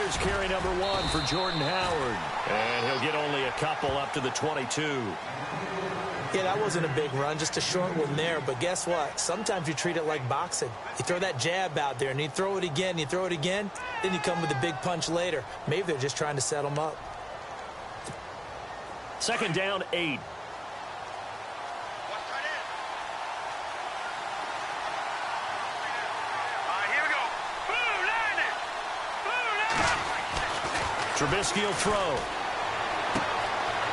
Here's carry number 1 for Jordan Howard. And he'll get only a couple up to the 22. Yeah, that wasn't a big run, just a short one there. But guess what? Sometimes you treat it like boxing. You throw that jab out there, and you throw it again, then you come with a big punch later. Maybe they're just trying to set them up. Second down, 8. Trubisky will throw.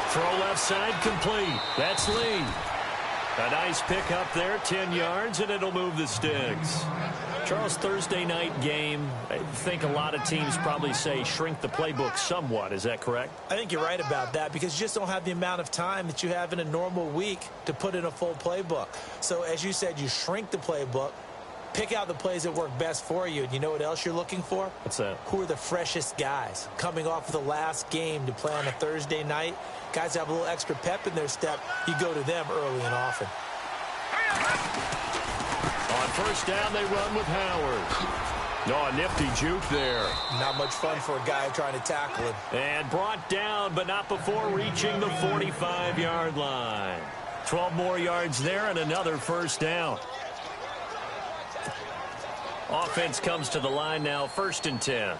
Throw left side complete. That's Lee. A nice pick up there, 10 yards, and it'll move the sticks. Charles, Thursday night game, I think a lot of teams probably say shrink the playbook somewhat. Is that correct? I think you're right about that because you just don't have the amount of time that you have in a normal week to put in a full playbook. So as you said, you shrink the playbook, pick out the plays that work best for you. And you know what else you're looking for? What's that? Who are the freshest guys coming off of the last game to play on a Thursday night? Guys have a little extra pep in their step. You go to them early and often. On first down, they run with Howard. Oh, a nifty juke there. Not much fun for a guy trying to tackle him. And brought down, but not before reaching the 45-yard line. 12 more yards there and another first down. Offense comes to the line now, 1st and 10.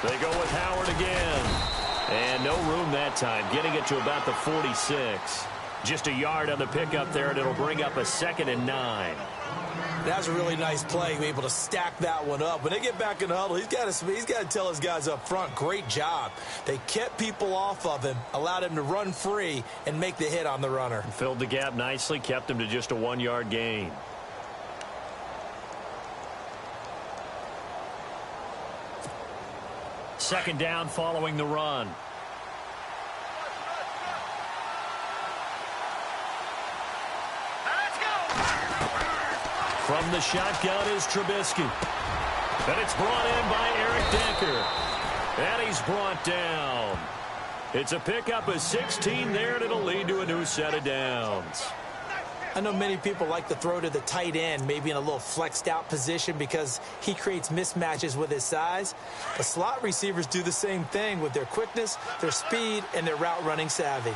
They go with Howard again. And no room that time, getting it to about the 46. Just a yard on the pickup there, and it'll bring up a 2nd and 9. That was a really nice play, able to stack that one up. When they get back in the huddle, he's got to tell his guys up front, great job. They kept people off of him, allowed him to run free, and make the hit on the runner. Filled the gap nicely, kept him to just a 1-yard gain. Second down following the run. From the shotgun is Trubisky. And it's brought in by Eric Decker. And he's brought down. It's a pickup of 16 there, and it'll lead to a new set of downs. I know many people like to throw to the tight end, maybe in a little flexed out position because he creates mismatches with his size. But slot receivers do the same thing with their quickness, their speed, and their route running savvy.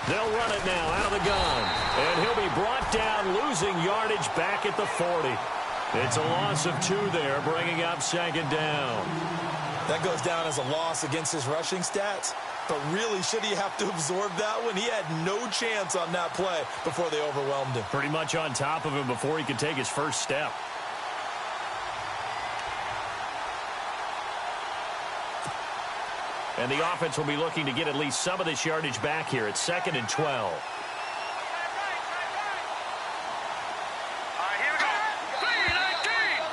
They'll run it now out of the gun. And he'll be brought down, losing yardage back at the 40. It's a loss of 2 there, bringing up 2nd down. That goes down as a loss against his rushing stats. But really, should he have to absorb that one? He had no chance on that play before they overwhelmed him. Pretty much on top of him before he could take his first step. And the offense will be looking to get at least some of this yardage back here. It's 2nd and 12.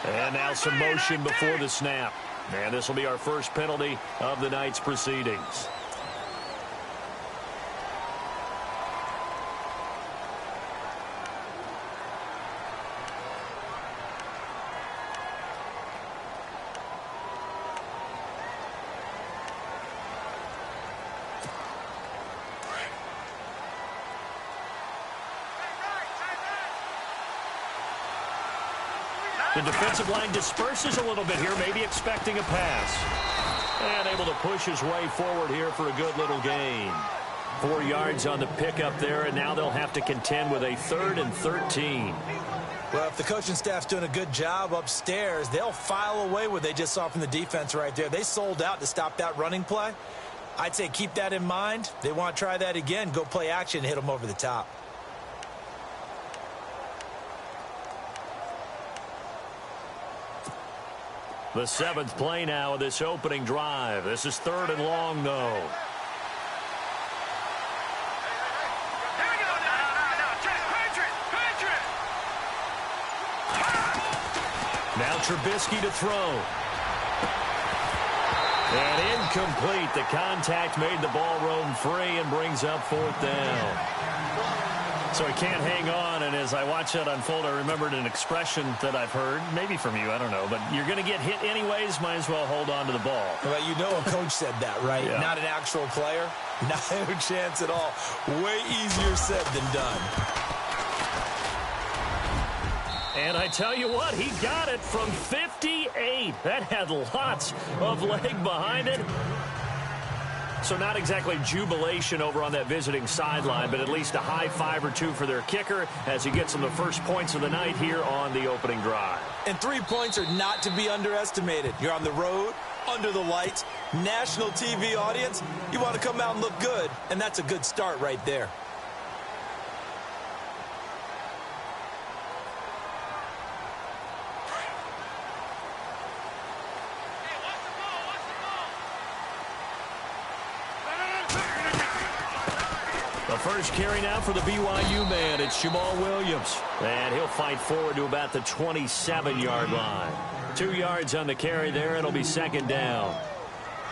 And now some motion before the snap. And this will be our first penalty of the night's proceedings. The defensive line disperses a little bit here, maybe expecting a pass. And able to push his way forward here for a good little gain. 4 yards on the pickup there, and now they'll have to contend with a 3rd and 13. Well, if the coaching staff's doing a good job upstairs, they'll file away what they just saw from the defense right there. They sold out to stop that running play. I'd say keep that in mind. They want to try that again, go play action and hit them over the top. The 7th play now of this opening drive. This is 3rd and long, though. Now Trubisky to throw. And incomplete. The contact made the ball roam free and brings up 4th down. So he can't hang on, and as I watch that unfold, I remembered an expression that I've heard, maybe from you, I don't know, but you're going to get hit anyways, might as well hold on to the ball. Well, you know a coach said that, right? Yeah. Not an actual player. No chance at all. Way easier said than done. And I tell you what, he got it from 58. That had lots of leg behind it. So not exactly jubilation over on that visiting sideline, but at least a high five or two for their kicker as he gets them the first points of the night here on the opening drive. And 3 points are not to be underestimated. You're on the road, under the lights, national TV audience. You want to come out and look good, and that's a good start right there. The first carry now for the BYU man. It's Jamal Williams. And he'll fight forward to about the 27-yard line. 2 yards on the carry there. It'll be second down.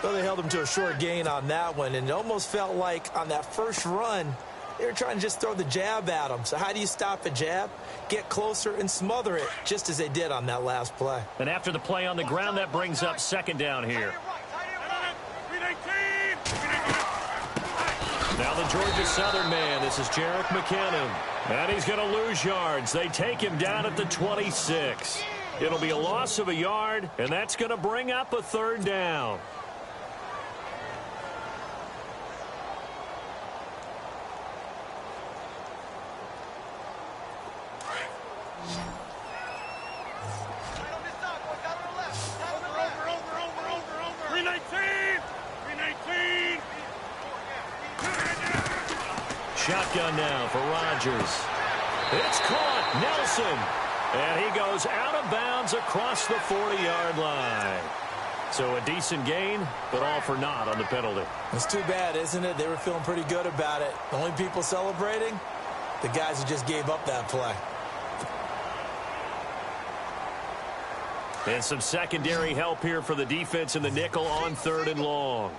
Well, they held him to a short gain on that one, and it almost felt like on that first run, they were trying to just throw the jab at him. So how do you stop a jab? Get closer and smother it, just as they did on that last play. And after the play on the ground, that brings up second down here. Now the Georgia Southern man, this is Jarek McKinnon. And he's going to lose yards. They take him down at the 26. It'll be a loss of a yard, and that's going to bring up a third down. Shotgun now for Rodgers. It's caught. Nelson. And he goes out of bounds across the 40-yard line. So a decent gain, but all for naught on the penalty. It's too bad, isn't it? They were feeling pretty good about it. The only people celebrating, the guys who just gave up that play. And some secondary help here for the defense in the nickel on 3rd and long.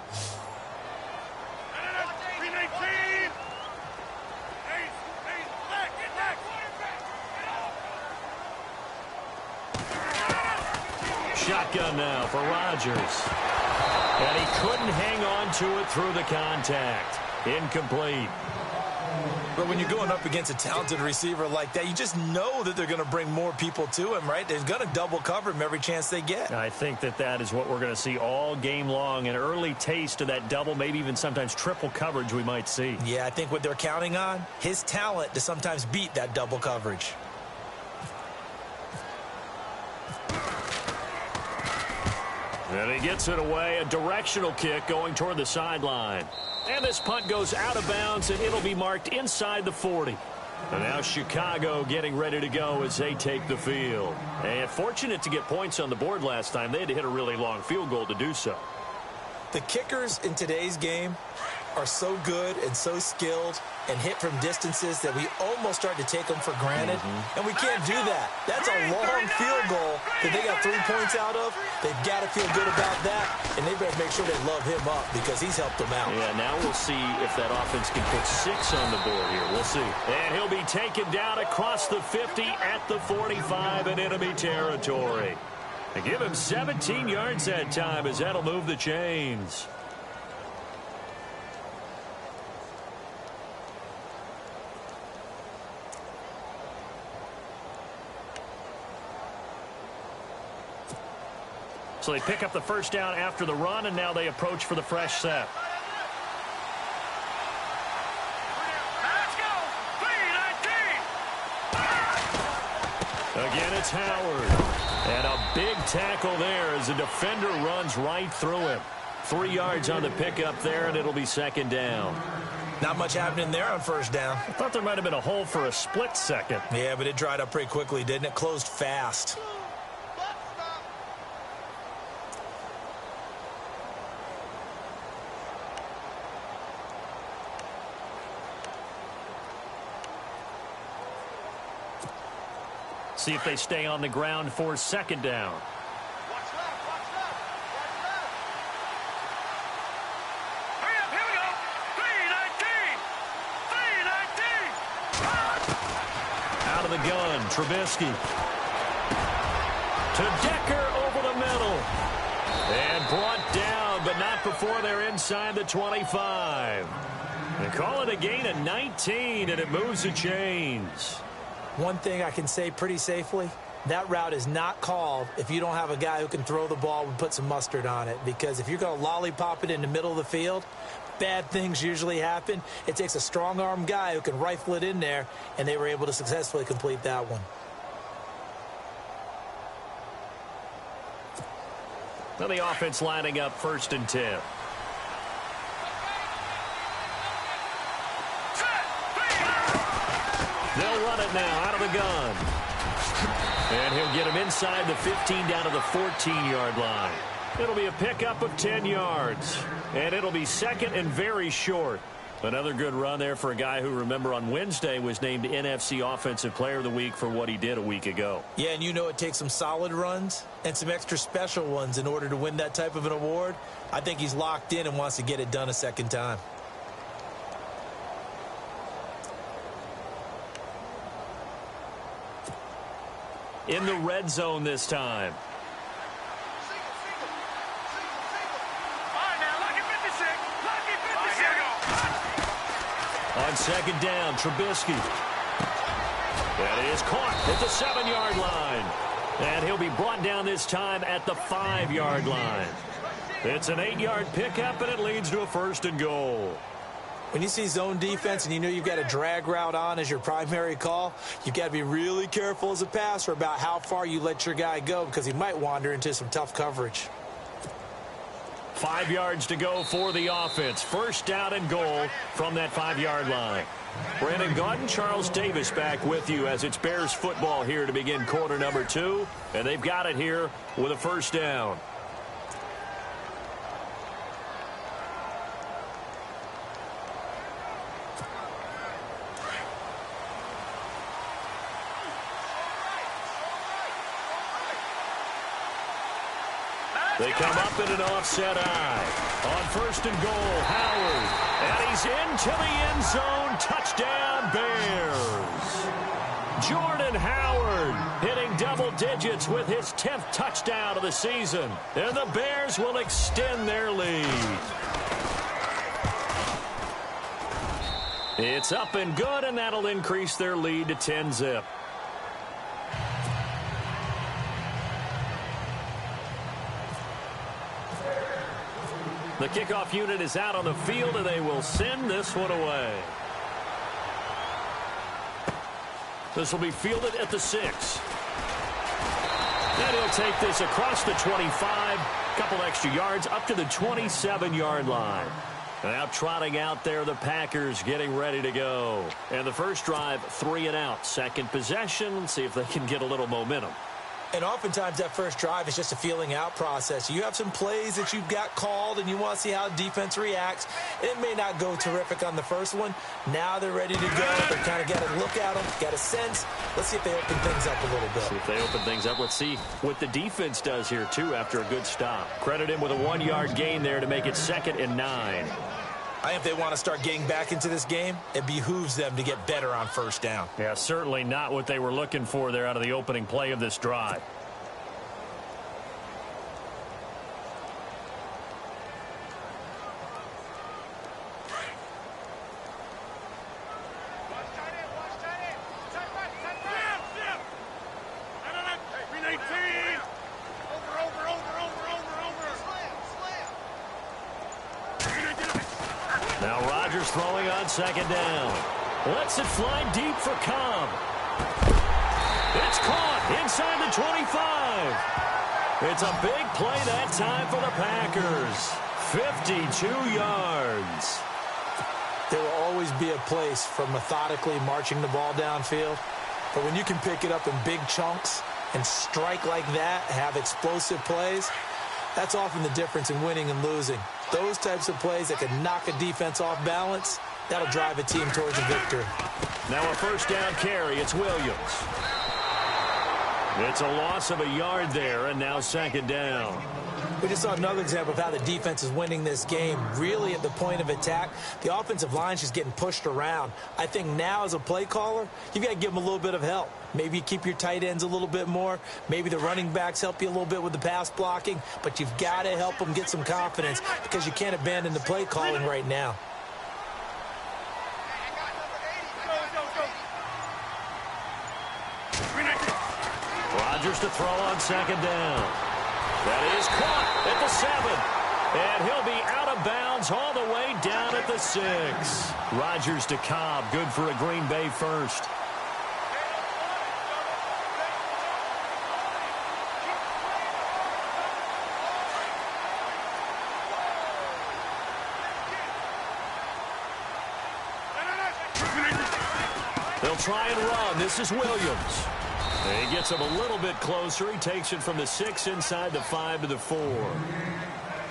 Shotgun now for Rodgers. And he couldn't hang on to it through the contact. Incomplete. But when you're going up against a talented receiver like that, you just know that they're going to bring more people to him, right? They're going to double cover him every chance they get. I think that is what we're going to see all game long. An early taste of that double, maybe even sometimes triple coverage we might see. Yeah, I think what they're counting on, his talent to sometimes beat that double coverage. And he gets it away. A directional kick going toward the sideline. And this punt goes out of bounds, and it'll be marked inside the 40. And now Chicago getting ready to go as they take the field. And fortunate to get points on the board last time. They had to hit a really long field goal to do so. The kickers in today's game are so good and so skilled and hit from distances that we almost start to take them for granted. And we can't do that. That's a long field goal that they got 3 points out of. They've got to feel good about that, and they better make sure they love him up because he's helped them out. Yeah, now we'll see if that offense can put 6 on the board here. We'll see. And he'll be taken down across the 50 at the 45 in enemy territory. They give him 17 yards that time as that'll move the chains. So they pick up the first down after the run, and now they approach for the fresh set. Again, it's Howard. And a big tackle there as the defender runs right through him. 3 yards on the pickup there, and it'll be second down. Not much happening there on first down. I thought there might have been a hole for a split second. Yeah, but it dried up pretty quickly, didn't it? Closed fast. See if they stay on the ground for second down. of the gun. Trubisky. To Decker over the middle. And brought down, but not before they're inside the 25. They call it a gain of 19, and it moves the chains. One thing I can say pretty safely, that route is not called if you don't have a guy who can throw the ball and put some mustard on it. Because if you're going to lollipop it in the middle of the field, bad things usually happen. It takes a strong-arm guy who can rifle it in there, and they were able to successfully complete that one. Now the offense lining up 1st and 10. They'll run it now out of the gun. And he'll get him inside the 15 down to the 14-yard line. It'll be a pickup of 10 yards. And it'll be 2nd and very short. Another good run there for a guy who, remember, on Wednesday was named NFC Offensive Player of the Week for what he did a week ago. Yeah, and you know it takes some solid runs and some extra special ones in order to win that type of an award. I think he's locked in and wants to get it done a second time. In the red zone this time. On 2nd down, Trubisky. That is caught at the 7-yard line. And he'll be brought down this time at the 5-yard line. It's an 8-yard pickup, and it leads to a 1st and goal. When you see zone defense and you know you've got a drag route on as your primary call, you've got to be really careful as a passer about how far you let your guy go because he might wander into some tough coverage. 5 yards to go for the offense. 1st down and goal from that 5-yard line. Brandon Gaudin, Charles Davis back with you as it's Bears football here to begin quarter number 2. And they've got it here with a 1st down. They come up in an offset eye. On 1st and goal, Howard. And he's into the end zone. Touchdown, Bears. Jordan Howard hitting double digits with his 10th touchdown of the season. And the Bears will extend their lead. It's up and good, and that'll increase their lead to 10-zip. The kickoff unit is out on the field, and they will send this one away. This will be fielded at the 6. And he'll take this across the 25, couple extra yards, up to the 27-yard line. Now trotting out there, the Packers getting ready to go. And the first drive, 3 and out. Second possession, see if they can get a little momentum. And oftentimes that first drive is just a feeling out process. You have some plays that you've got called and you want to see how defense reacts. It may not go terrific on the first one. Now they're ready to go. They kind of got to look at them, got a sense. Let's see if they open things up a little bit. See if they open things up. Let's see what the defense does here, too, after a good stop. Credit him with a 1-yard gain there to make it 2nd and 9. I think if they want to start getting back into this game, it behooves them to get better on 1st down. Yeah, certainly not what they were looking for there out of the opening play of this drive. Throwing on 2nd down. Lets it fly deep for Cobb. It's caught inside the 25. It's a big play that time for the Packers. 52 yards. There will always be a place for methodically marching the ball downfield. But when you can pick it up in big chunks and strike like that, have explosive plays, that's often the difference in winning and losing. Those types of plays that can knock a defense off balance, that'll drive a team towards a victory. Now a 1st down carry. It's Williams. It's a loss of a yard there, and now second down. We just saw another example of how the defense is winning this game. Really at the point of attack, the offensive line's just getting pushed around. I think now as a play caller, you've got to give them a little bit of help. Maybe you keep your tight ends a little bit more. Maybe the running backs help you a little bit with the pass blocking. But you've got to help them get some confidence because you can't abandon the play calling right now. Rodgers to throw on second down. That is caught at the 7. And he'll be out of bounds all the way down at the 6. Rodgers to Cobb, good for a Green Bay first. They'll try and run. This is Williams. He gets him a little bit closer. He takes it from the 6 inside the 5 to the 4.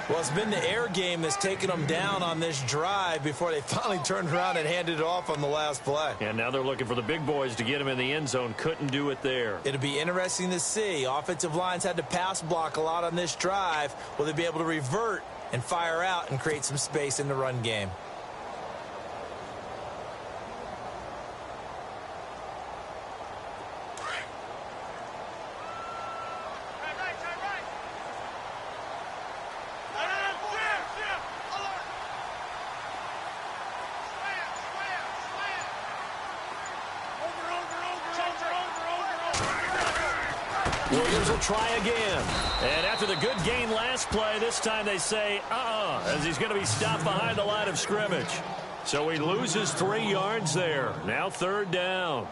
Well, it's been the air game that's taken them down on this drive before they finally turned around and handed it off on the last play. And now they're looking for the big boys to get him in the end zone. Couldn't do it there. It'll be interesting to see. Offensive lines had to pass block a lot on this drive. Will they be able to revert and fire out and create some space in the run game? Williams will try again. And after the good gain last play, this time they say, as he's going to be stopped behind the line of scrimmage. So he loses 3 yards there. Now third down.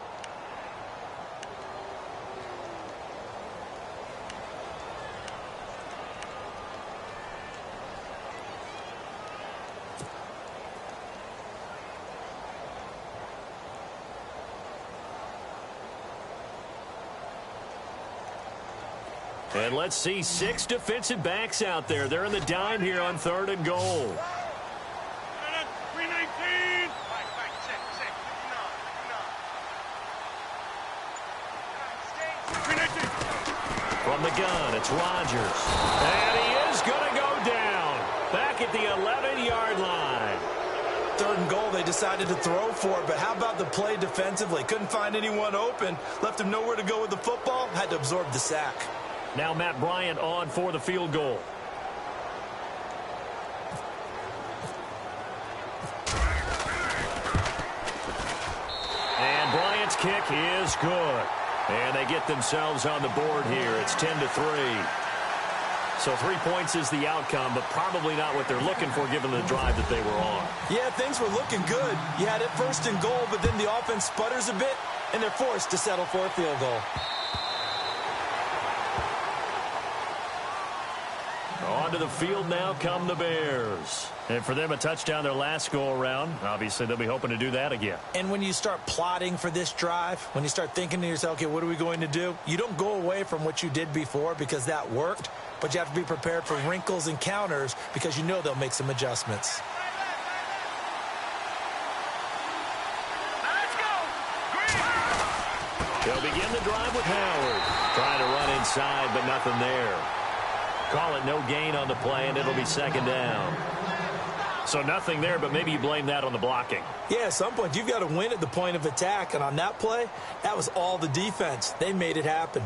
And let's see 6 defensive backs out there. They're in the dime here on 3rd and goal. From the gun, it's Rodgers. And he is going to go down. Back at the 11-yard line. 3rd and goal, they decided to throw for it, but how about the play defensively? Couldn't find anyone open, left him nowhere to go with the football, had to absorb the sack. Now Matt Bryant on for the field goal. And Bryant's kick is good. And they get themselves on the board here. It's 10-3. So 3 points is the outcome, but probably not what they're looking for given the drive that they were on. Yeah, things were looking good. You had it 1st and goal, but then the offense sputters a bit, and they're forced to settle for a field goal. Onto the field now come the Bears. And for them, a touchdown their last go-around. Obviously, they'll be hoping to do that again. And when you start plotting for this drive, when you start thinking to yourself, okay, what are we going to do? You don't go away from what you did before because that worked, but you have to be prepared for wrinkles and counters because you know they'll make some adjustments. They'll begin the drive with Howard. Trying to run inside, but nothing there. Call it no gain on the play, and it'll be 2nd down. So nothing there, but maybe you blame that on the blocking. Yeah, at some point, you've got to win at the point of attack. And on that play, that was all the defense. They made it happen.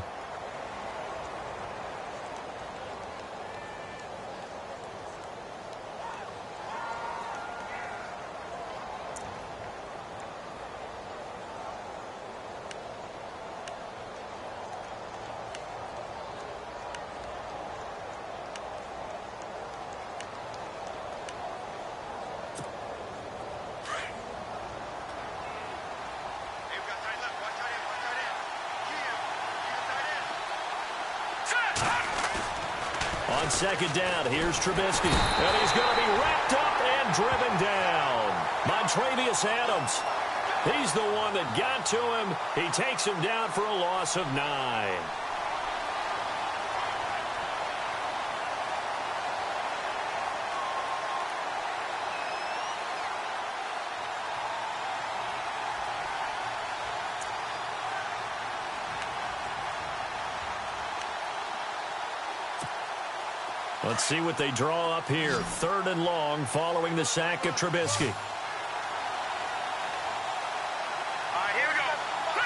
On 2nd down, here's Trubisky. And he's going to be wrapped up and driven down. Montravius Adams. He's the one that got to him. He takes him down for a loss of 9. Let's see what they draw up here. 3rd and long following the sack of Trubisky. Here we go. 3-19.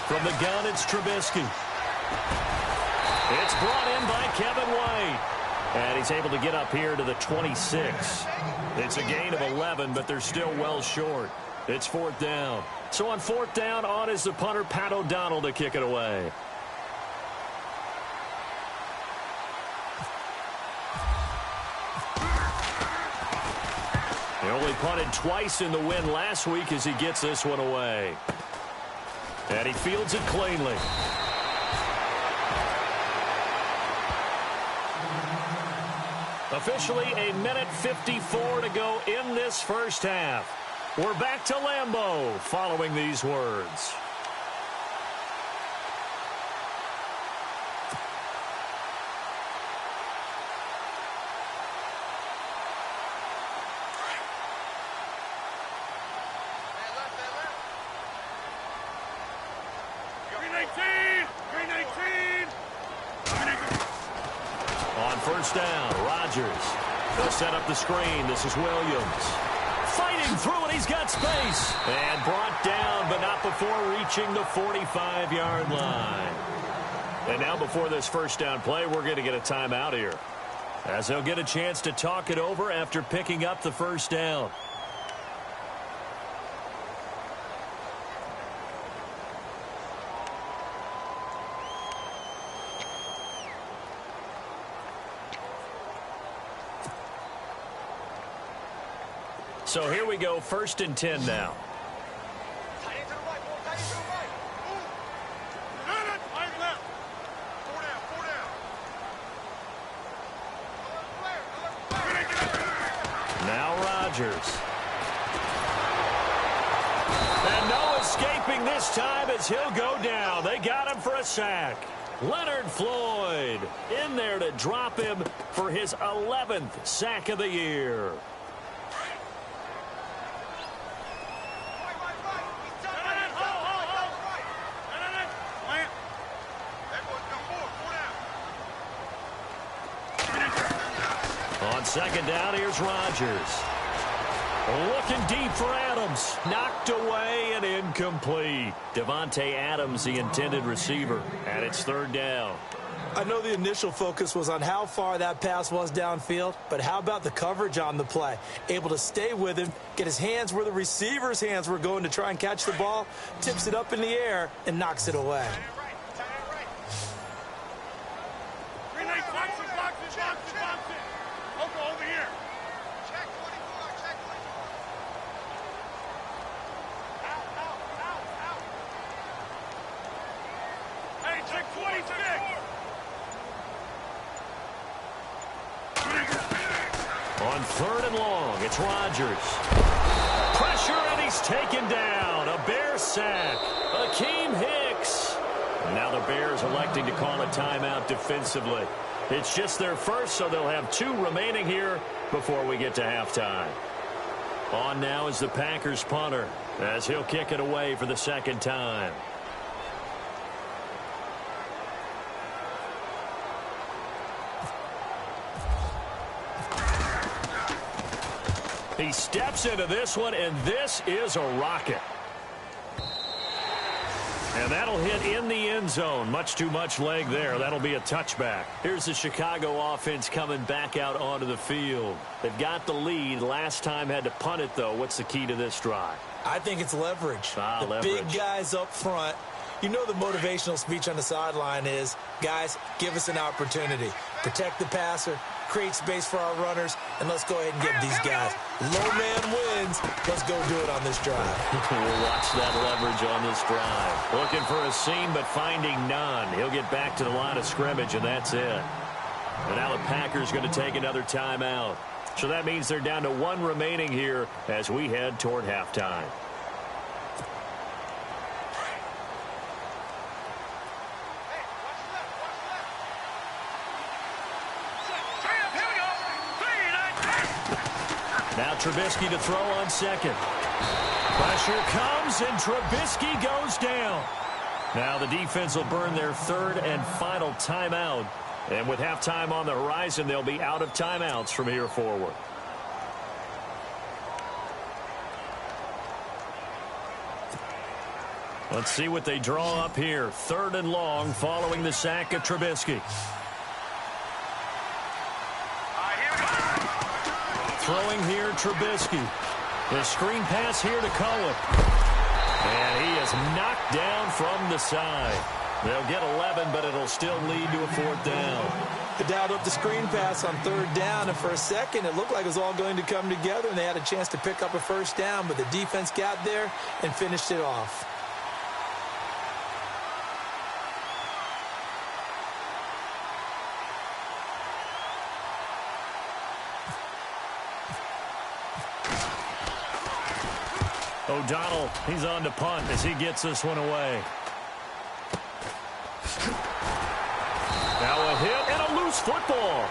From the gun, it's Trubisky. It's brought in by Kevin White. And he's able to get up here to the 26. It's a gain of 11, but they're still well short. It's 4th down. So on 4th down, on is the punter, Pat O'Donnell, to kick it away. He only punted twice in the win last week as he gets this one away. And he fields it cleanly. Officially a minute 54 to go in this first half. We're back to Lambeau following these words. On first down, Rodgers. They'll set up the screen. This is Williams. Fighting through it. He's got space. And brought down, but not before reaching the 45-yard line. And now before this first down play, we're going to get a timeout here, as they'll get a chance to talk it over after picking up the first down. So here we go, 1st and 10 now. Now Rodgers. And no escaping this time as he'll go down. They got him for a sack. Leonard Floyd in there to drop him for his 11th sack of the year. On 2nd down, here's Rodgers. Looking deep for Adams. Knocked away and incomplete. Devontae Adams, the intended receiver. And it's 3rd down. I know the initial focus was on how far that pass was downfield, but how about the coverage on the play? Able to stay with him, get his hands where the receiver's hands were going to try and catch the ball, tips it up in the air, and knocks it away. On 3rd and long, it's Rodgers. Pressure, and he's taken down. A Bear sack. Akeem Hicks. Now the Bears electing to call a timeout defensively. It's just their first, so they'll have 2 remaining here before we get to halftime. On now is the Packers punter, as he'll kick it away for the 2nd time. He steps into this one, and this is a rocket. And that'll hit in the end zone. Much too much leg there. That'll be a touchback. Here's the Chicago offense coming back out onto the field. They've got the lead. Last time had to punt it, though. What's the key to this drive? I think it's leverage. Leverage. Big guys up front. You know the motivational speech on the sideline is, guys, give us an opportunity. Protect the passer, create space for our runners, and let's go ahead and give these guys. Low man wins. Let's go do it on this drive. We'll watch that leverage on this drive. Looking for a seam, but finding none. He'll get back to the line of scrimmage, and that's it. And now the Packers going to take another timeout. So that means they're down to 1 remaining here as we head toward halftime. Now Trubisky to throw on 2nd. Pressure comes, and Trubisky goes down. Now the defense will burn their third and final timeout. And with halftime on the horizon, they'll be out of timeouts from here forward. Let's see what they draw up here. Third and long following the sack of Trubisky. Throwing here, Trubisky. The screen pass here to Cohen. And he is knocked down from the side. They'll get 11, but it'll still lead to a fourth down. They dialed up the screen pass on third down, and for a second it looked like it was all going to come together, and they had a chance to pick up a first down, but the defense got there and finished it off. O'Donnell, he's on to punt as he gets this one away. Now a hit and a loose football.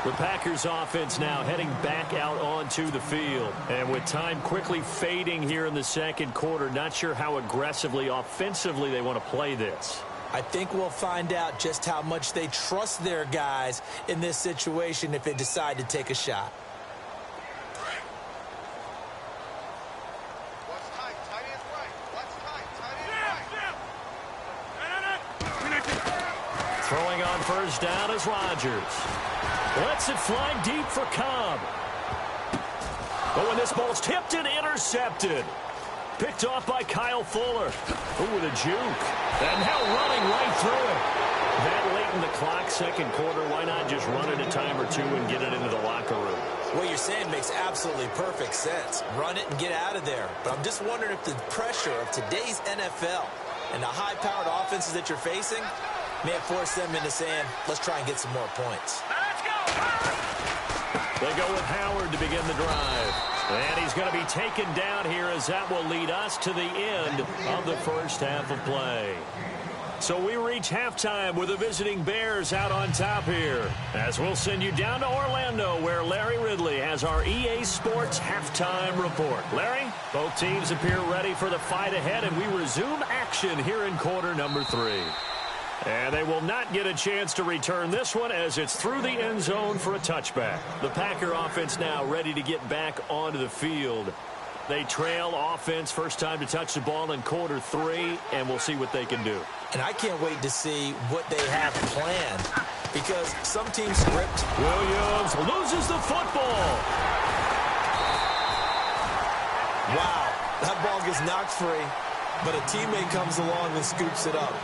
The Packers offense now heading back out onto the field. And with time quickly fading here in the second quarter, not sure how aggressively, offensively they want to play this. I think we'll find out just how much they trust their guys in this situation if they decide to take a shot. Throwing on first down is Rodgers. Lets it fly deep for Cobb. Oh, and this ball's tipped and intercepted. Picked off by Kyle Fuller. Oh, with a juke. And now running right through it. That late in the clock, second quarter, why not just run it a time or two and get it into the locker room? What you're saying makes absolutely perfect sense. Run it and get out of there. But I'm just wondering if the pressure of today's NFL and the high-powered offenses that you're facing may have forced them into saying, let's try and get some more points. They go with Howard to begin the drive. And he's going to be taken down here as that will lead us to the end of the first half of play. So we reach halftime with the visiting Bears out on top here. As we'll send you down to Orlando where Larry Ridley has our EA Sports halftime report. Larry, both teams appear ready for the fight ahead, and we resume action here in quarter number 3. And they will not get a chance to return this one as it's through the end zone for a touchback. The Packer offense now ready to get back onto the field. They trail offense first time to touch the ball in quarter 3, and we'll see what they can do. And I can't wait to see what they have planned because some teams script. Williams loses the football. Wow, that ball gets knocked free, but a teammate comes along and scoops it up.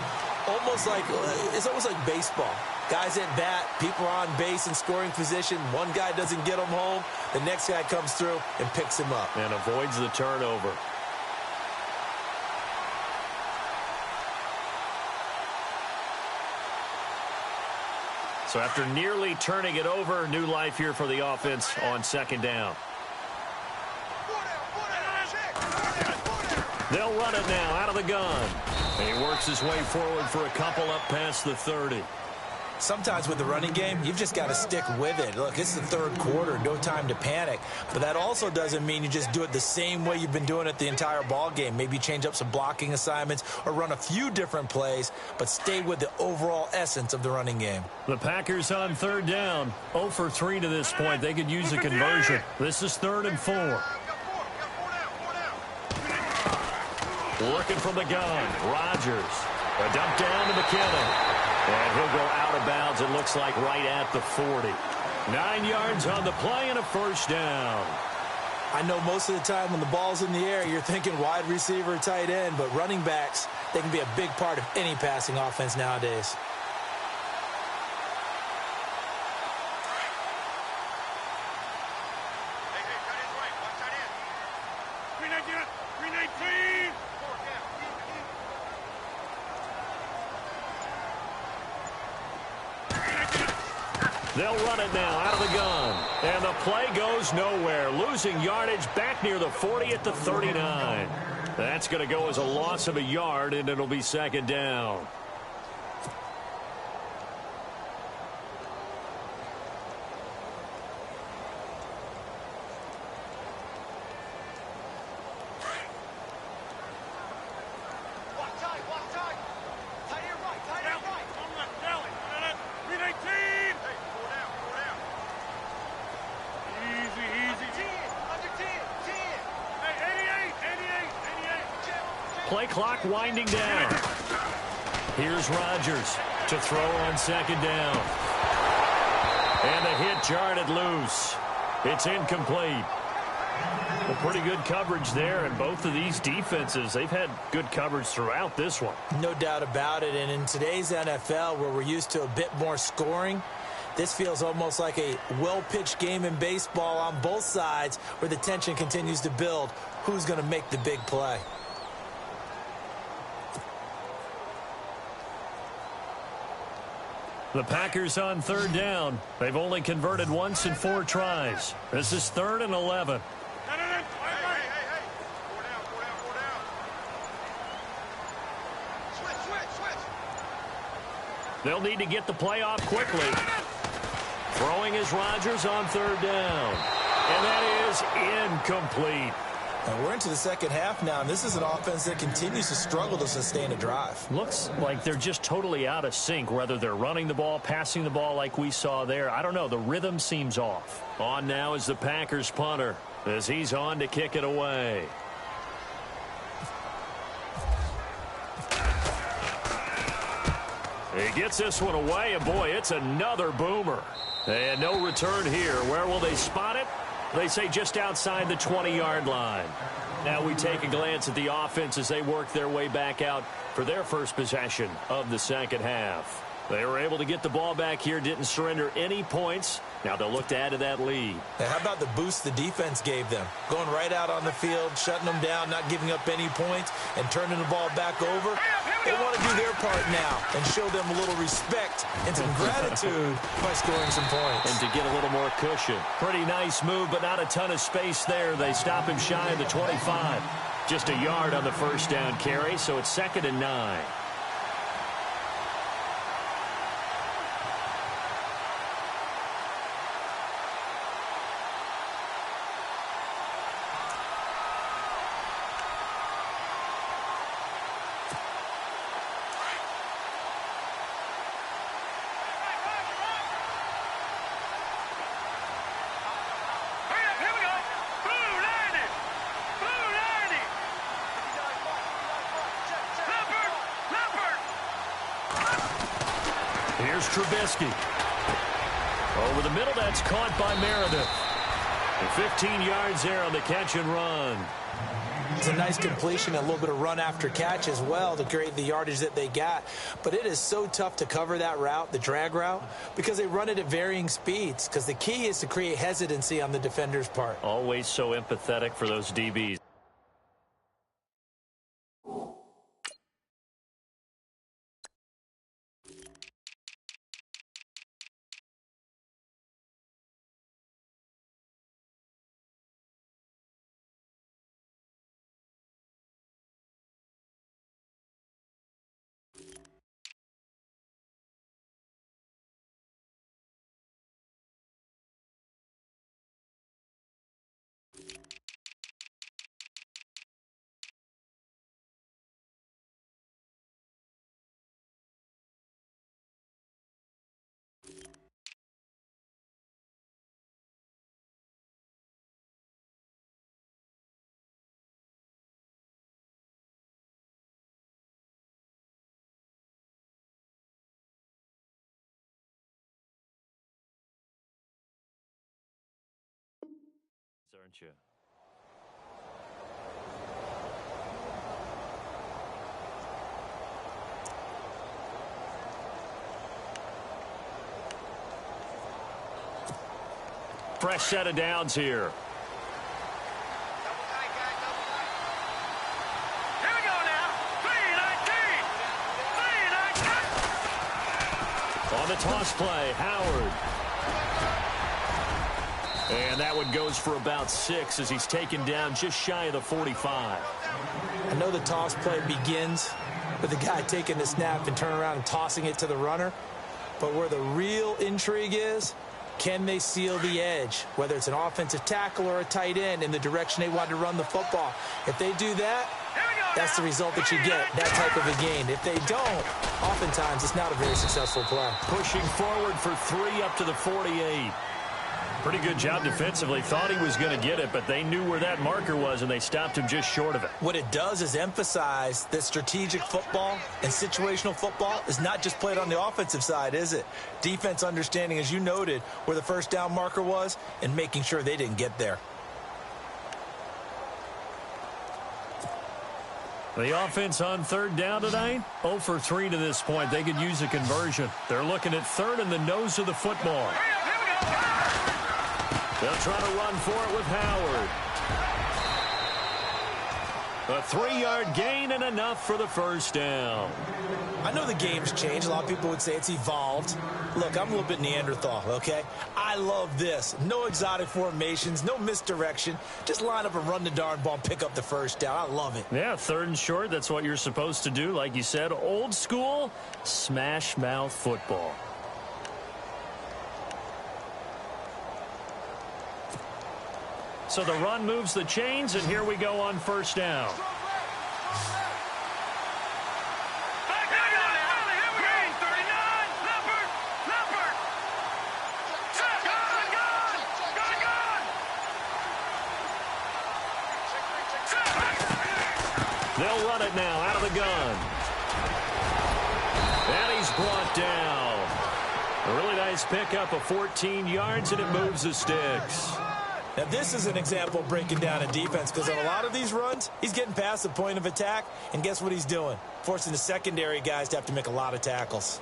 It's almost like baseball. Guys at bat, people are on base in scoring position. One guy doesn't get him home. The next guy comes through and picks him up. And avoids the turnover. So after nearly turning it over, new life here for the offense on second down. They'll run it now out of the gun. And he works his way forward for a couple up past the 30. Sometimes with the running game, you've just got to stick with it. Look, it's the third quarter, no time to panic. But that also doesn't mean you just do it the same way you've been doing it the entire ball game. Maybe change up some blocking assignments or run a few different plays, but stay with the overall essence of the running game. The Packers on third down, 0 for 3 to this point. They could use a conversion. This is 3rd and 4. Working from the gun, Rodgers. A dump down to McKinnon. And he'll go out of bounds, it looks like right at the 40. 9 yards on the play and a first down. I know most of the time when the ball's in the air, you're thinking wide receiver, tight end, but running backs, they can be a big part of any passing offense nowadays. They'll run it now out of the gun. And the play goes nowhere. Losing yardage back near the 40 at the 39. That's going to go as a loss of a yard, and it'll be second down. Play clock winding down. Here's Rodgers to throw on second down. And the hit jarred it loose. It's incomplete. Well, pretty good coverage there, and both of these defenses, they've had good coverage throughout this one. No doubt about it, and in today's NFL, where we're used to a bit more scoring, this feels almost like a well-pitched game in baseball on both sides where the tension continues to build. Who's going to make the big play? The Packers on third down. They've only converted once in 4 tries. This is 3rd and 11. They'll need to get the play off quickly. Throwing is Rodgers on third down. And that is incomplete. And we're into the second half now, and this is an offense that continues to struggle to sustain a drive. Looks like they're just totally out of sync, whether they're running the ball, passing the ball like we saw there. I don't know. The rhythm seems off. On now is the Packers punter as he's on to kick it away. He gets this one away, and boy, it's another boomer. And no return here. Where will they spot it? They say just outside the 20-yard line. Now we take a glance at the offense as they work their way back out for their first possession of the second half. They were able to get the ball back here, didn't surrender any points. Now they'll look to add to that lead. And how about the boost the defense gave them? Going right out on the field, shutting them down, not giving up any points, and turning the ball back over. They want to do their part now and show them a little respect and some gratitude by scoring some points. And to get a little more cushion. Pretty nice move, but not a ton of space there. They stop him shy of the 25. Just a yard on the first down carry, so it's 2nd and 9. Here's Trubisky. Over the middle, that's caught by Meredith. And 15 yards there on the catch and run. It's a nice completion, a little bit of run after catch as well to create the yardage that they got. But it is so tough to cover that route, the drag route, because they run it at varying speeds. Because the key is to create hesitancy on the defender's part. Always so empathetic for those DBs. Aren't you? Fresh set of downs here. Here we go now. 3-19. On the toss play, Howard. And that one goes for about 6 as he's taken down just shy of the 45. I know the toss play begins with the guy taking the snap and turning around and tossing it to the runner. But where the real intrigue is, can they seal the edge, whether it's an offensive tackle or a tight end in the direction they want to run the football? If they do that, that's the result that you get, that type of a gain. If they don't, oftentimes it's not a very successful play. Pushing forward for 3 up to the 48. Pretty good job defensively. Thought he was going to get it, but they knew where that marker was, and they stopped him just short of it. What it does is emphasize that strategic football and situational football is not just played on the offensive side, is it? Defense understanding, as you noted, where the first down marker was and making sure they didn't get there. The offense on third down tonight, 0 for 3 to this point. They could use a conversion. They're looking at third in the nose of the football. They'll try to run for it with Howard. A 3-yard gain and enough for the first down. I know the game's changed. A lot of people would say it's evolved. Look, I'm a little bit Neanderthal, okay? I love this. No exotic formations, no misdirection. Just line up and run the darn ball and pick up the first down. I love it. Yeah, third and short, that's what you're supposed to do. Like you said, old school, smash mouth football. So the run moves the chains, and here we go on first down. They'll run it now out of the gun. And he's brought down. A really nice pickup of 14 yards, and it moves the sticks. Now, this is an example of breaking down a defense, because on a lot of these runs, he's getting past the point of attack, and guess what he's doing? Forcing the secondary guys to have to make a lot of tackles.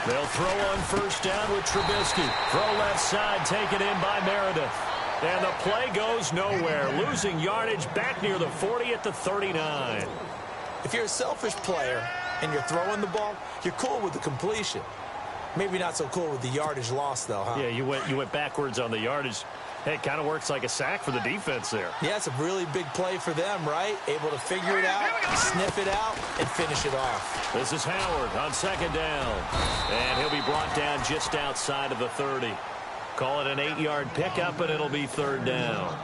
They'll throw on first down with Trubisky. Throw left side, taken in by Meredith. And the play goes nowhere, losing yardage back near the 40 at the 39. If you're a selfish player and you're throwing the ball, you're cool with the completion. Maybe not so cool with the yardage loss, though, huh? Yeah, you went backwards on the yardage. Hey, it kind of works like a sack for the defense there. Yeah, it's a really big play for them, right? Able to figure it out, sniff it out, and finish it off. This is Howard on second down. And he'll be brought down just outside of the 30. Call it an 8-yard pickup, and it'll be third down.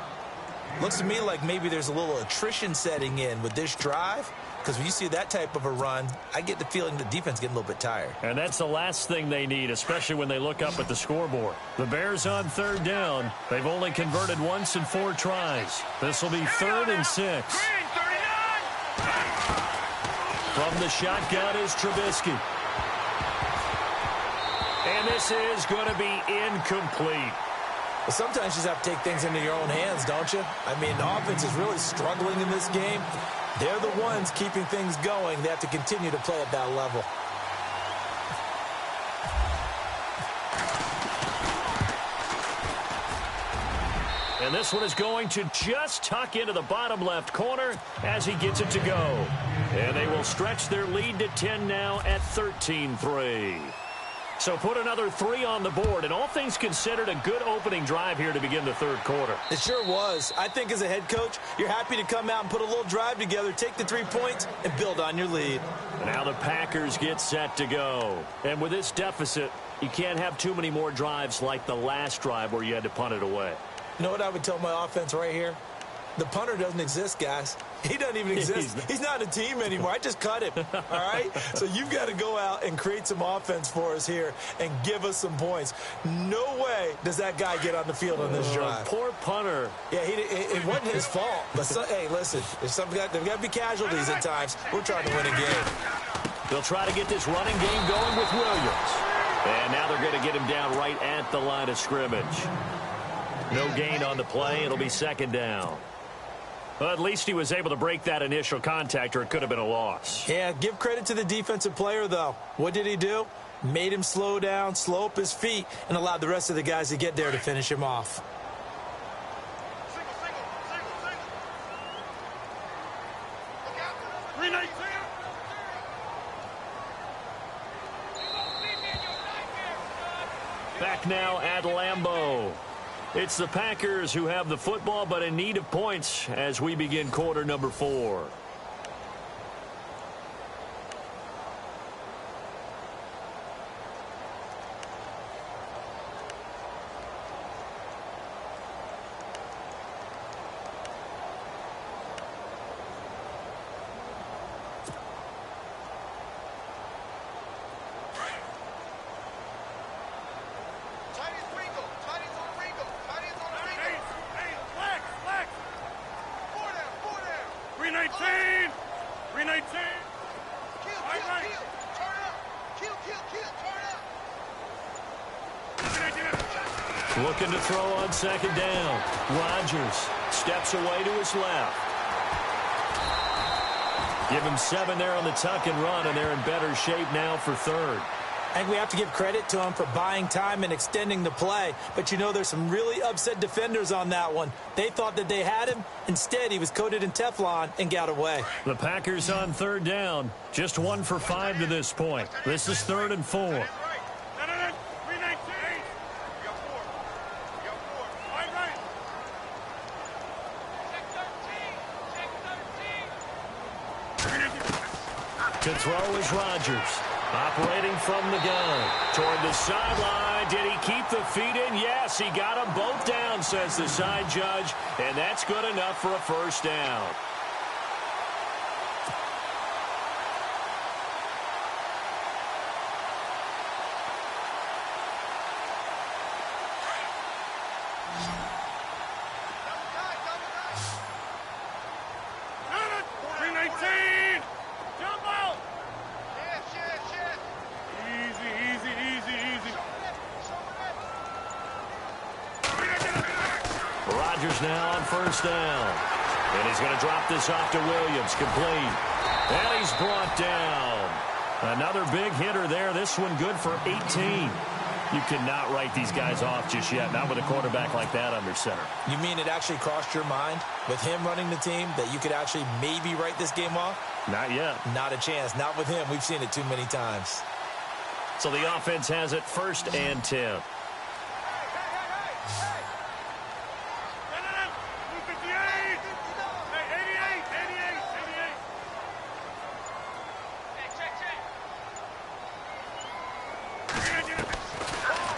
Looks to me like maybe there's a little attrition setting in with this drive, because when you see that type of a run, I get the feeling the defense getting a little bit tired. And that's the last thing they need, especially when they look up at the scoreboard. The Bears on third down. They've only converted once in 4 tries. This will be 3rd and 6. From the shotgun is Trubisky. And this is going to be incomplete. Well, sometimes you just have to take things into your own hands, don't you? I mean, the offense is really struggling in this game. They're the ones keeping things going. They have to continue to play at that level. And this one is going to just tuck into the bottom left corner as he gets it to go. And they will stretch their lead to 10 now at 13-3. So put another 3 on the board, and all things considered, a good opening drive here to begin the third quarter. It sure was. I think as a head coach, you're happy to come out and put a little drive together, take the 3 points, and build on your lead. Now the Packers get set to go. And with this deficit, you can't have too many more drives like the last drive where you had to punt it away. You know what I would tell my offense right here? The punter doesn't exist, guys. He doesn't even exist. He's not a team anymore. I just cut him, all right? So you've got to go out and create some offense for us here and give us some points. No way does that guy get on the field on this drive. Poor punter. Yeah, it wasn't his fault. But, hey, listen, there's got to be casualties at times. We're trying to win a game. They'll try to get this running game going with Williams. And now they're going to get him down right at the line of scrimmage. No gain on the play. It'll be second down. Well, at least he was able to break that initial contact, or it could have been a loss. Yeah, give credit to the defensive player, though. What did he do? Made him slow down, slow up his feet, and allowed the rest of the guys to get there to finish him off. Back now at Lambeau. It's the Packers who have the football, but in need of points as we begin quarter number 4. Looking to throw on second down. Rodgers steps away to his left. Give him 7 there on the tuck and run, and they're in better shape now for third. I think we have to give credit to him for buying time and extending the play. But, you know, there's some really upset defenders on that one. They thought that they had him. Instead, he was coated in Teflon and got away. The Packers on third down. Just 1 for 5 to this point. This is 3rd and 4. To throw is Rodgers. Operating from the gun. Toward the sideline. Did he keep the feet in? Yes, he got them both down, says the side judge. And that's good enough for a first down. Rodgers now on first down. And he's going to drop this off to Williams. Complete. And he's brought down. Another big hitter there. This one good for 18. You cannot write these guys off just yet. Not with a quarterback like that under center. You mean it actually crossed your mind with him running the team that you could actually maybe write this game off? Not yet. Not a chance. Not with him. We've seen it too many times. So the offense has it 1st and 10.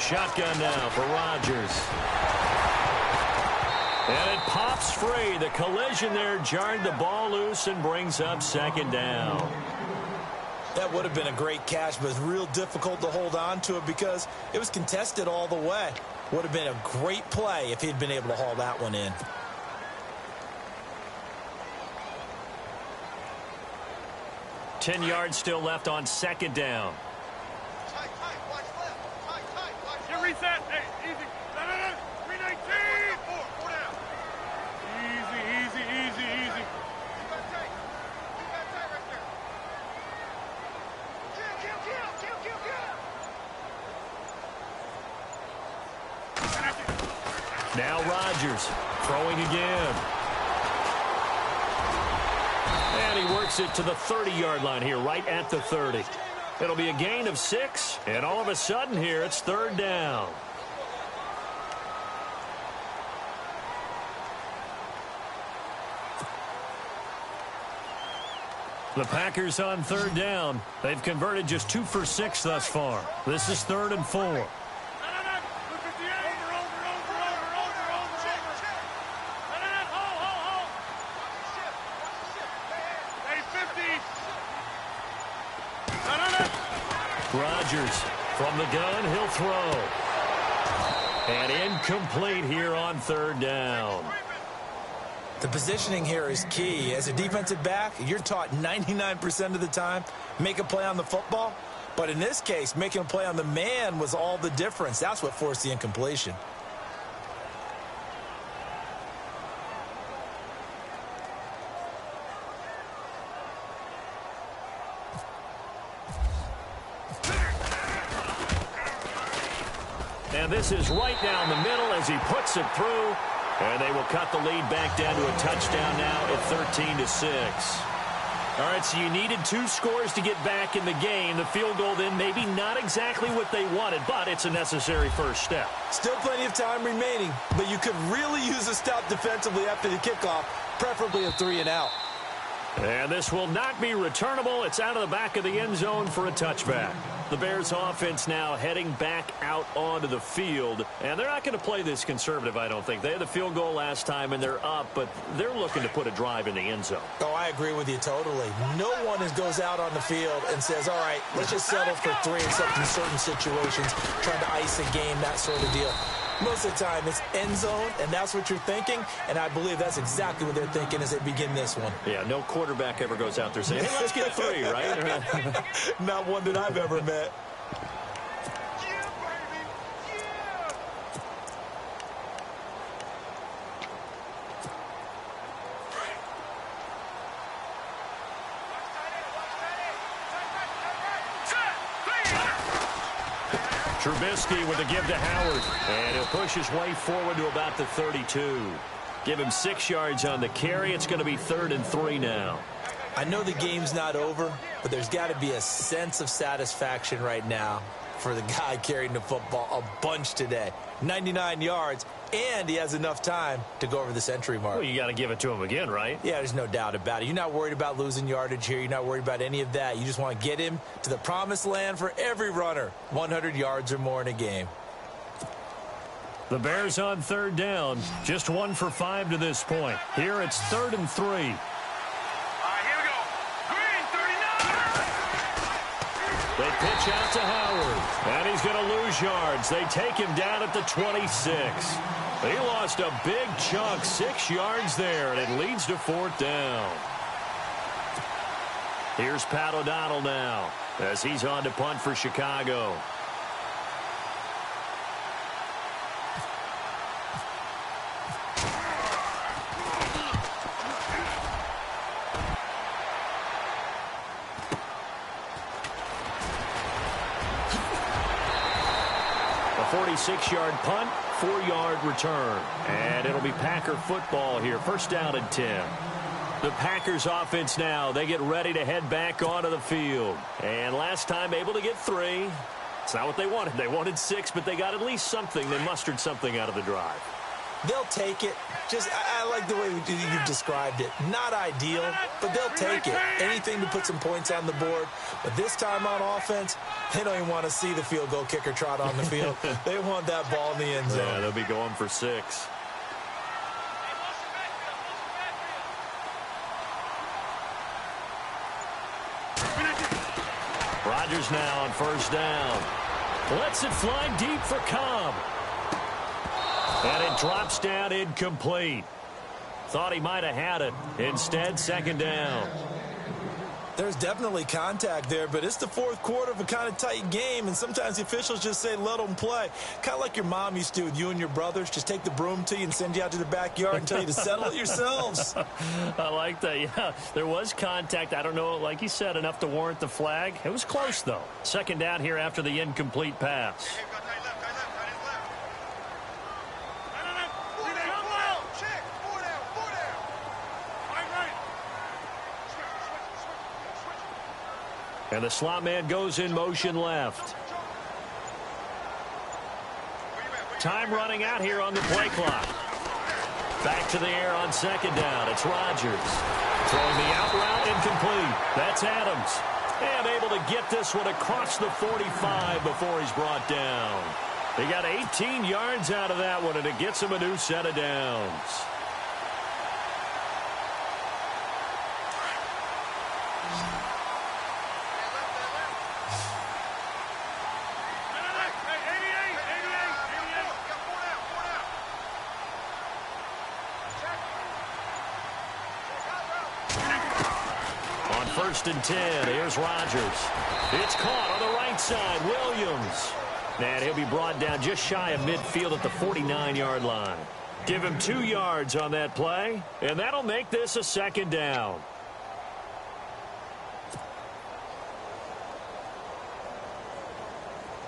Shotgun now for Rodgers. And it pops free. The collision there jarred the ball loose and brings up 2nd down. That would have been a great catch, but it's real difficult to hold on to it because it was contested all the way. Would have been a great play if he'd been able to haul that one in. Ten yards still left on 2nd down. Reset. Hey, easy. No. 319. Four down. Easy. Keep that tight right there. Kill. Now Rodgers throwing again. And he works it to the 30-yard line here, right at the 30. It'll be a gain of 6, and all of a sudden here, it's 3rd down. The Packers on 3rd down. They've converted just 2 for 6 thus far. This is 3rd and 4. Rodgers from the gun, he'll throw. And incomplete here on 3rd down. The positioning here is key. As a defensive back, you're taught 99% of the time, make a play on the football. But in this case, making a play on the man was all the difference. That's what forced the incompletion. And this is right down the middle as he puts it through. And they will cut the lead back down to a touchdown now at 13-6. All right, so you needed 2 scores to get back in the game. The field goal then maybe not exactly what they wanted, but it's a necessary first step. Still plenty of time remaining, but you could really use a stop defensively after the kickoff, preferably a 3 and out. And this will not be returnable. It's out of the back of the end zone for a touchback. The Bears offense now heading back out onto the field. And they're not going to play this conservative, I don't think. They had the field goal last time, and they're up, but they're looking to put a drive in the end zone. Oh, I agree with you totally. No one goes out on the field and says, all right, let's just settle for 3 except in certain situations, trying to ice a game, that sort of deal. Most of the time, it's end zone, and that's what you're thinking, and I believe that's exactly what they're thinking as they begin this one. Yeah, no quarterback ever goes out there saying, hey, let's get 3, right? Not one that I've ever met. Trubisky with the give to Howard. And he'll push his way forward to about the 32. Give him 6 yards on the carry. It's going to be 3rd and 3 now. I know the game's not over, but there's got to be a sense of satisfaction right now for the guy carrying the football a bunch today. 99 yards, and he has enough time to go over the century mark. Well, you got to give it to him again, right? Yeah, there's no doubt about it. You're not worried about losing yardage here. You're not worried about any of that. You just want to get him to the promised land for every runner, 100 yards or more in a game. The Bears on 3rd down, just 1 for 5 to this point. Here it's 3rd and 3. All right, here we go. Green, 39. They pitch out to Howard, and he's going to lose yards. They take him down at the 26. He lost a big chunk, 6 yards there, and it leads to 4th down. Here's Pat O'Donnell now as he's on to punt for Chicago. A 46-yard punt, 4-yard return. And it'll be Packer football here. 1st down and 10. The Packers offense now, they get ready to head back onto the field. And last time able to get 3. It's not what they wanted. They wanted 6, but they got at least something. They mustered something out of the drive. They'll take it. I like the way you described it. Not ideal, but they'll take it. Anything to put some points on the board. But this time on offense, they don't even want to see the field goal kicker trot on the field. They want that ball in the end zone. Yeah, they'll be going for 6. Rodgers now on 1st down. Lets it fly deep for Cobb. And it drops down incomplete. Thought he might have had it. Instead, 2nd down. There's definitely contact there, but it's the 4th quarter of a kind of tight game, and sometimes the officials just say let them play. Kind of like your mom used to with you and your brothers. Just take the broom to you and send you out to the backyard and tell you to settle it yourselves. I like that, yeah. There was contact. I don't know, like you said, enough to warrant the flag. It was close, though. 2nd down here after the incomplete pass. And the slot man goes in motion left. Time running out here on the play clock. Back to the air on 2nd down. It's Rodgers. Throwing the out route incomplete. That's Adams. And able to get this one across the 45 before he's brought down. He got 18 yards out of that one, and it gets him a new set of downs. On 1st and 10, here's Rodgers. It's caught on the right side. Williams. And he'll be brought down just shy of midfield at the 49-yard line. Give him 2 yards on that play, and that'll make this a 2nd down.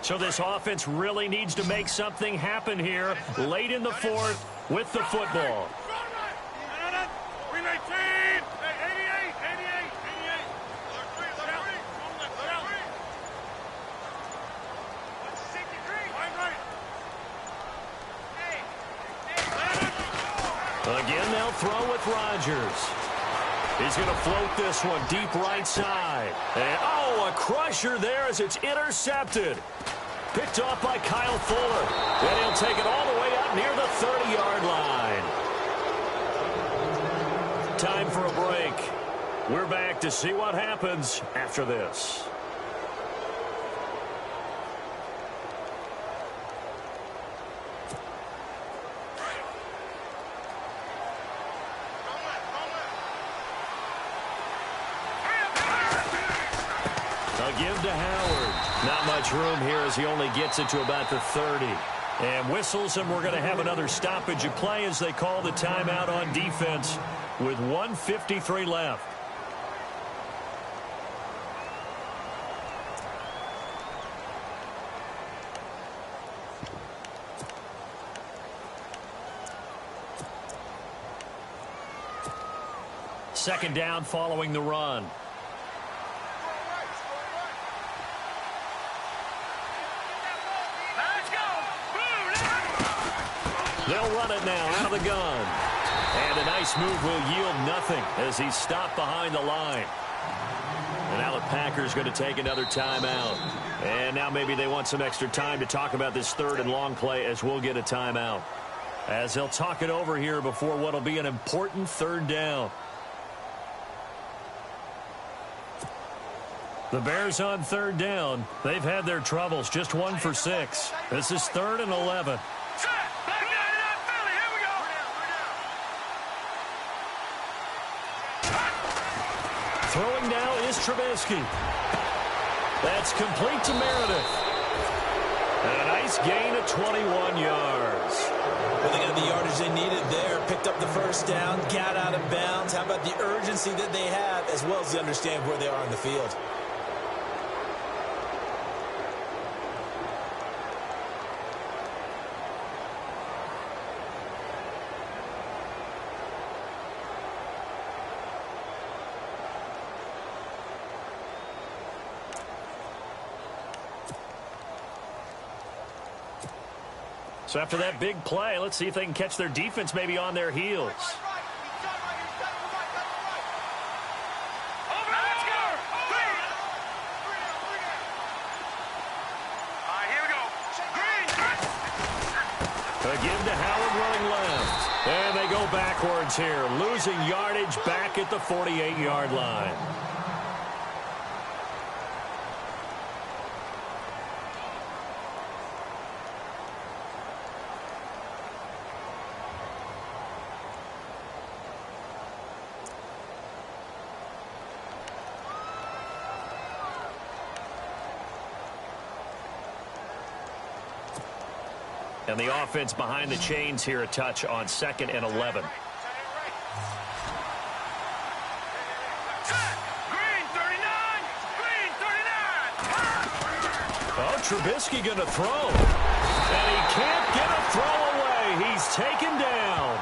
So this offense really needs to make something happen here late in the 4th with the football. Again, they'll throw with Rodgers. He's going to float this one deep right side. And, oh, a crusher there as it's intercepted. Picked off by Kyle Fuller. And he'll take it all the way up near the 30-yard line. Time for a break. We're back to see what happens after this. Give to Howard. Not much room here as he only gets it to about the 30. And whistles, and we're going to have another stoppage of play as they call the timeout on defense with 1:53 left. second down following the run. They'll run it now out of the gun. And a nice move will yield nothing as he's stopped behind the line. And now the Packers going to take another timeout. And now maybe they want some extra time to talk about this third and long play as we'll get a timeout. As they'll talk it over here before what will be an important third down. The Bears on third down. They've had their troubles, just 1 for 6. This is 3rd and 11. Throwing now is Trubisky. That's complete to Meredith. And a nice gain of 21 yards. Well, they got the yardage they needed there. Picked up the first down, got out of bounds. How about the urgency that they have, as well as they understand where they are on the field? So after that big play, let's see if they can catch their defense maybe on their heels. Again to Howard running left. And they go backwards here, losing yardage back at the 48-yard line. And the offense behind the chains here a touch on 2nd and 11. Oh, Trubisky going to throw. And he can't get a throw away. He's taken down.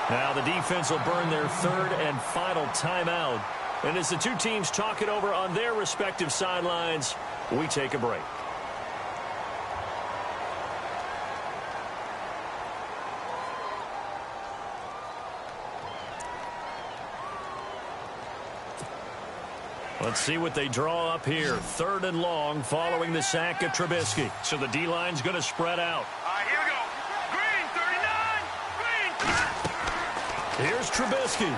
Now the defense will burn their 3rd and final timeout. And as the two teams talk it over on their respective sidelines, we take a break. Let's see what they draw up here. 3rd and long following the sack of Trubisky. So the D-line's going to spread out. Here we go. Green, 39. Green. Here's Trubisky.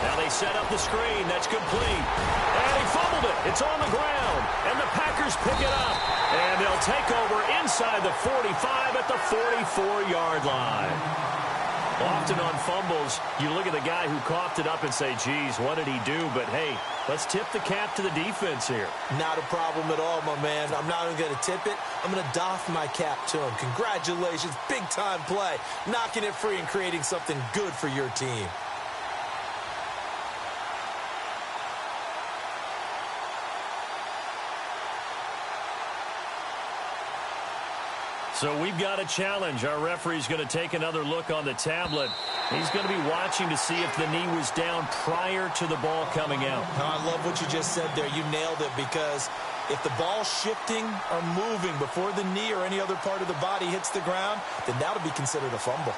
Now they set up the screen. That's complete. And he fumbled it. It's on the ground. And the Packers pick it up. And they'll take over inside the 45 at the 44-yard line. Often on fumbles, you look at the guy who coughed it up and say, geez, what did he do? But, hey, let's tip the cap to the defense here. Not a problem at all, my man. I'm not even going to tip it. I'm going to doff my cap to him. Congratulations. Big-time play. Knocking it free and creating something good for your team. So we've got a challenge. Our referee's going to take another look on the tablet. He's going to be watching to see if the knee was down prior to the ball coming out. Now, I love what you just said there. You nailed it, because if the ball's shifting or moving before the knee or any other part of the body hits the ground, then that'll be considered a fumble.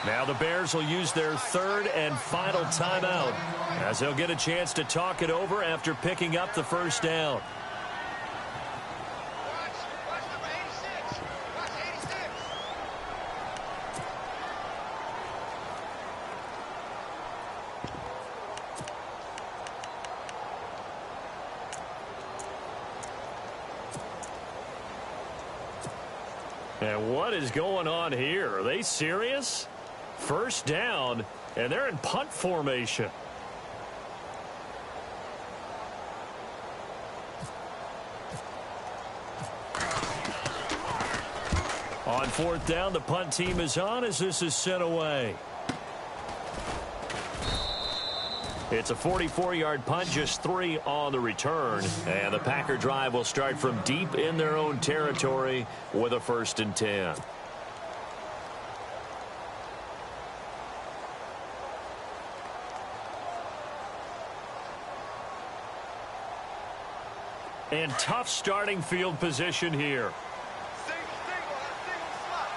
Now the Bears will use their third and final timeout as they'll get a chance to talk it over after picking up the first down. Watch number 86. Watch 86. And what is going on here? Are they serious? First down, and they're in punt formation. On fourth down, the punt team is on as this is sent away. It's a 44-yard punt, just 3 on the return. And the Packer drive will start from deep in their own territory with a 1st and 10. And tough starting field position here. Single slot.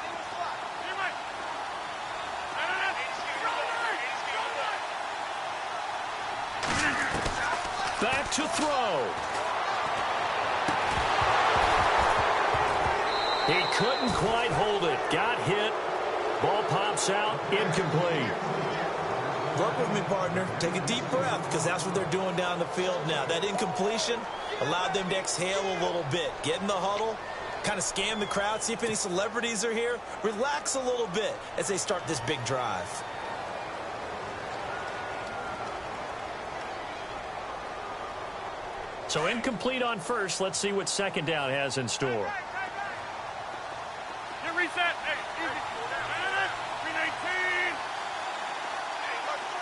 Back to throw. He couldn't quite hold it. Got hit. Ball pops out. Incomplete. Work with me, partner. Take a deep breath, because that's what they're doing down the field now. That incompletion allowed them to exhale a little bit. Get in the huddle, kind of scan the crowd, see if any celebrities are here. Relax a little bit as they start this big drive. So incomplete on first. Let's see what second down has in store. Get reset. Hey, easy. 319.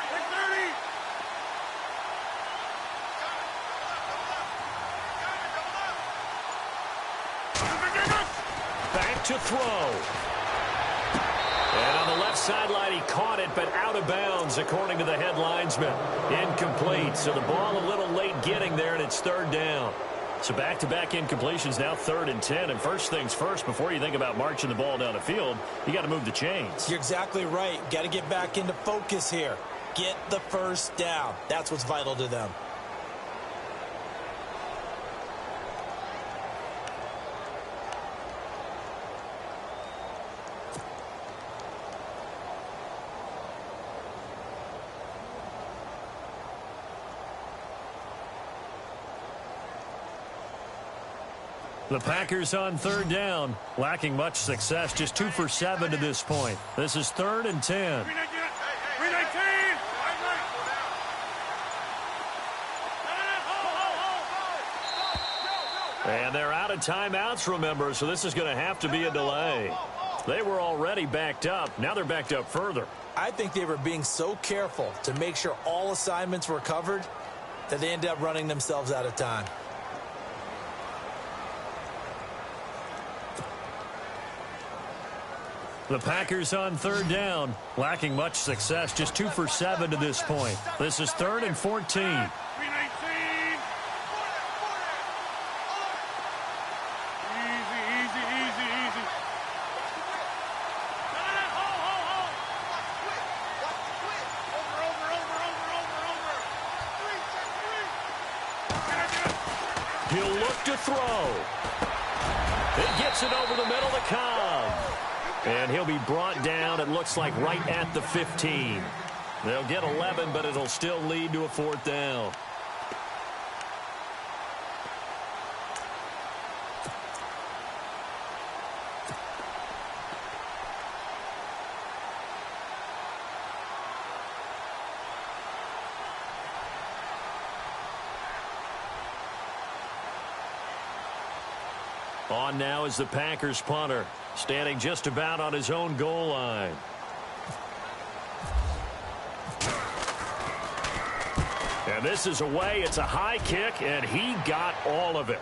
630. Back to throw. And on the left sideline, he caught it, but out of bounds, according to the head linesman. Incomplete. So the ball a little late getting there, and it's 3rd down. So back-to-back incompletions, now 3rd and 10. And first things first, before you think about marching the ball down the field, you got to move the chains. You're exactly right. Got to get back into focus here. Get the first down. That's what's vital to them. The Packers on 3rd down, lacking much success, just 2 for 7 to this point. This is 3rd and 10. 319. And they're out of timeouts, remember, so this is going to have to be a delay. They were already backed up. Now they're backed up further. I think they were being so careful to make sure all assignments were covered that they ended up running themselves out of time. The Packers on 3rd down, lacking much success, just 2 for 7 to this point. This is 3rd and 14. 319. Easy. Hold. Over. He'll look to throw. It gets it over the middle to Cobb. And he'll be brought down, it looks like, right at the 15. They'll get 11, but it'll still lead to a 4th down. On now is the Packers punter, standing just about on his own goal line. And this is away. It's a high kick, and he got all of it.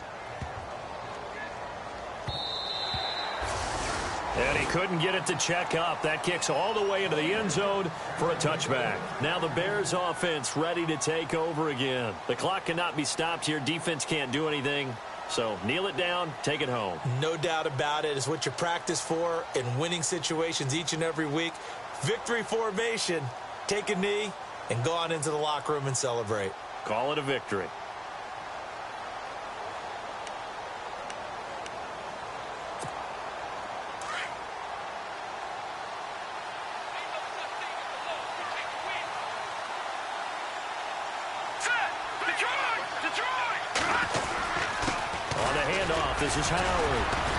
And he couldn't get it to check up. That kicks all the way into the end zone for a touchback. Now the Bears offense ready to take over again. The clock cannot be stopped here. Defense can't do anything. So kneel it down, take it home. No doubt about it. It's what you practice for in winning situations each and every week. Victory formation. Take a knee and go on into the locker room and celebrate. Call it a victory. On the handoff, this is Howard.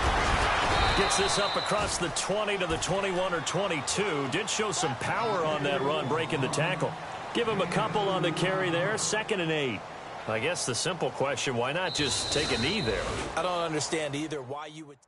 Gets this up across the 20 to the 21 or 22. Did show some power on that run, breaking the tackle. Give him a couple on the carry there. 2nd and 8. I guess the simple question, why not just take a knee there? I don't understand either why you would...